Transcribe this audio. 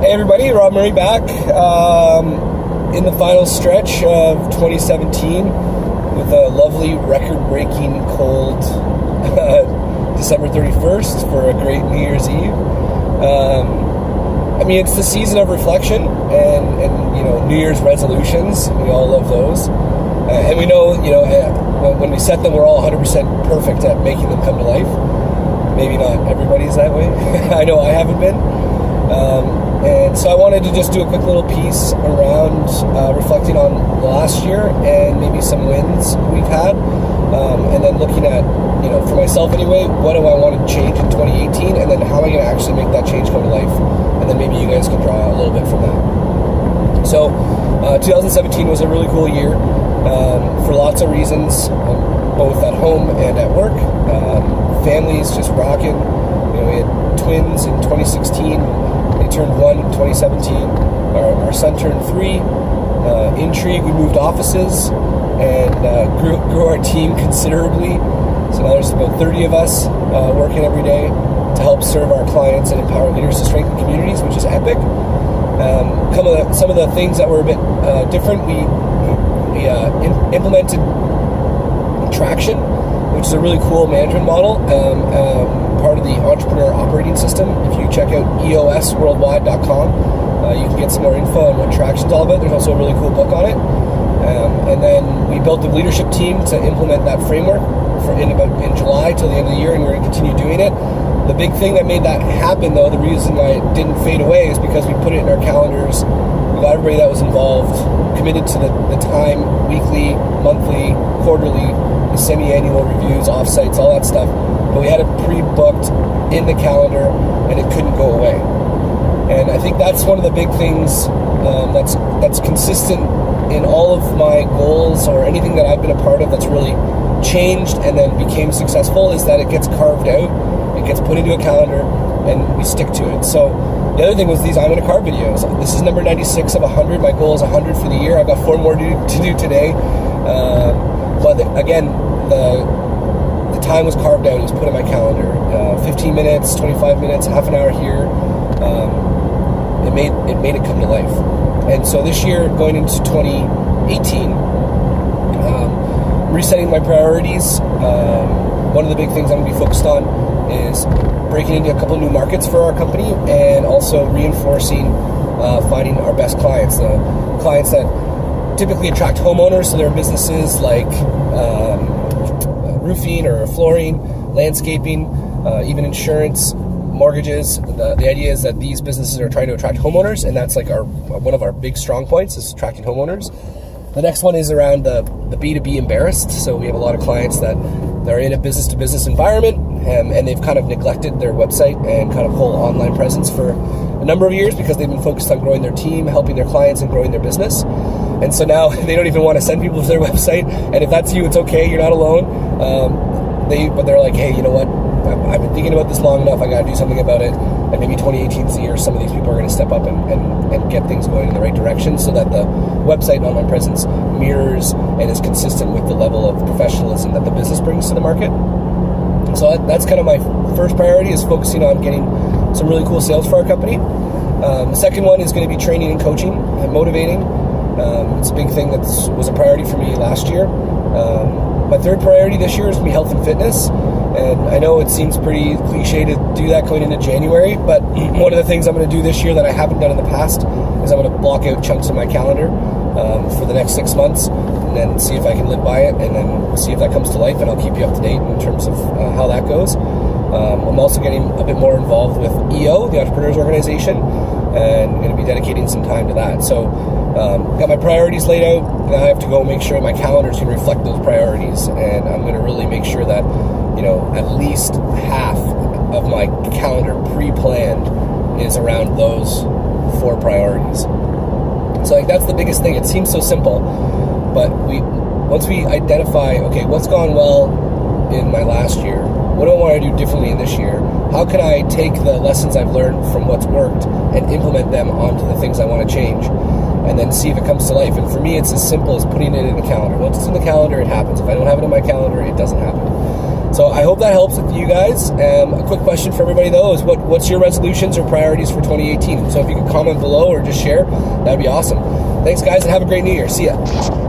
Hey everybody, Rob Murray back in the final stretch of 2017 with a lovely record-breaking cold December 31st for a great New Year's Eve. It's the season of reflection and New Year's resolutions. We all love those. And we know, when we set them, we're all 100% perfect at making them come to life. Maybe not everybody's that way. I know I haven't been. And so I wanted to just do a quick little piece around reflecting on last year and maybe some wins we've had. And then looking at, for myself anyway, what do I want to change in 2018? And then how am I going to actually make that change come to life? And then maybe you guys can draw a little bit from that. So 2017 was a really cool year for lots of reasons, both at home and at work. Families just rocking. We had twins in 2016. They turned 1 in 2017. Our son turned 3. Intrigue, we moved offices and grew our team considerably. So now there's about 30 of us working every day to help serve our clients and empower leaders to strengthen communities, which is epic. Some of the things that were a bit different, we implemented Traction, which is a really cool management model, part of the Entrepreneur Operating System. If you check out eosworldwide.com, you can get some more info on what Traction's all about. There's also a really cool book on it. And then we built a leadership team to implement that framework in July till the end of the year, and we're going to continue doing it. The big thing that made that happen, though, the reason why it didn't fade away is because we put it in our calendars. We got everybody that was involved committed to the time, weekly, monthly, quarterly, the semi-annual reviews, offsites, all that stuff. But we had it pre-booked in the calendar, and it couldn't go away. And I think that's one of the big things that's consistent in all of my goals or anything that I've been a part of that's really changed and then became successful, is that it gets carved out, it gets put into a calendar, and we stick to it. So the other thing was these I'm in a Car videos. This is number 96 of 100. My goal is 100 for the year. I've got 4 more to do today. But again, the time was carved out. It was put in my calendar. 15 minutes, 25 minutes, half an hour here. It made it come to life. And so this year, going into 2018, resetting my priorities. One of the big things I'm going to be focused on is breaking into a couple new markets for our company, and also reinforcing finding our best clients, the clients that typically attract homeowners. So there are businesses like roofing or flooring, landscaping, even insurance, mortgages. The idea is that these businesses are trying to attract homeowners, and that's like one of our big strong points is attracting homeowners. The next one is around the B2B embarrassed. So we have a lot of clients that they're in a business-to-business environment, and they've kind of neglected their website and kind of whole online presence for a number of years because they've been focused on growing their team, helping their clients, and growing their business. And so now they don't even want to send people to their website. And if that's you, it's okay. You're not alone. But they're like, hey, you know what? I've been thinking about this long enough. I got to do something about it. And maybe 2018 is the year some of these people are going to step up and get things going in the right direction, so that the website and online presence mirrors and is consistent with the level of professionalism that the business brings to the market. So that's kind of my first priority, is focusing on getting some really cool sales for our company. The second one is going to be training and coaching and motivating. It's a big thing that was a priority for me last year. My third priority this year is going to be health and fitness. And I know it seems pretty cliche to do that going into January, but one of the things I'm going to do this year that I haven't done in the past is I'm going to block out chunks of my calendar for the next 6 months, and then see if I can live by it, and then see if that comes to life, and I'll keep you up to date in terms of how that goes. I'm also getting a bit more involved with EO, the Entrepreneurs Organization, and I'm going to be dedicating some time to that. So got my priorities laid out. Now I have to go make sure my calendar can reflect those priorities, and I'm going to really make sure that at least half of my calendar pre-planned is around those 4 priorities. So that's the biggest thing. It seems so simple, but once we identify, okay, what's gone well in my last year? What do I want to do differently in this year? How can I take the lessons I've learned from what's worked and implement them onto the things I want to change, and then see if it comes to life? And for me, it's as simple as putting it in the calendar. Once it's in the calendar, it happens. If I don't have it in my calendar, it doesn't happen. So I hope that helps with you guys. A quick question for everybody though is what's your resolutions or priorities for 2018? So if you could comment below or just share, that'd be awesome. Thanks guys, and have a great new year. See ya.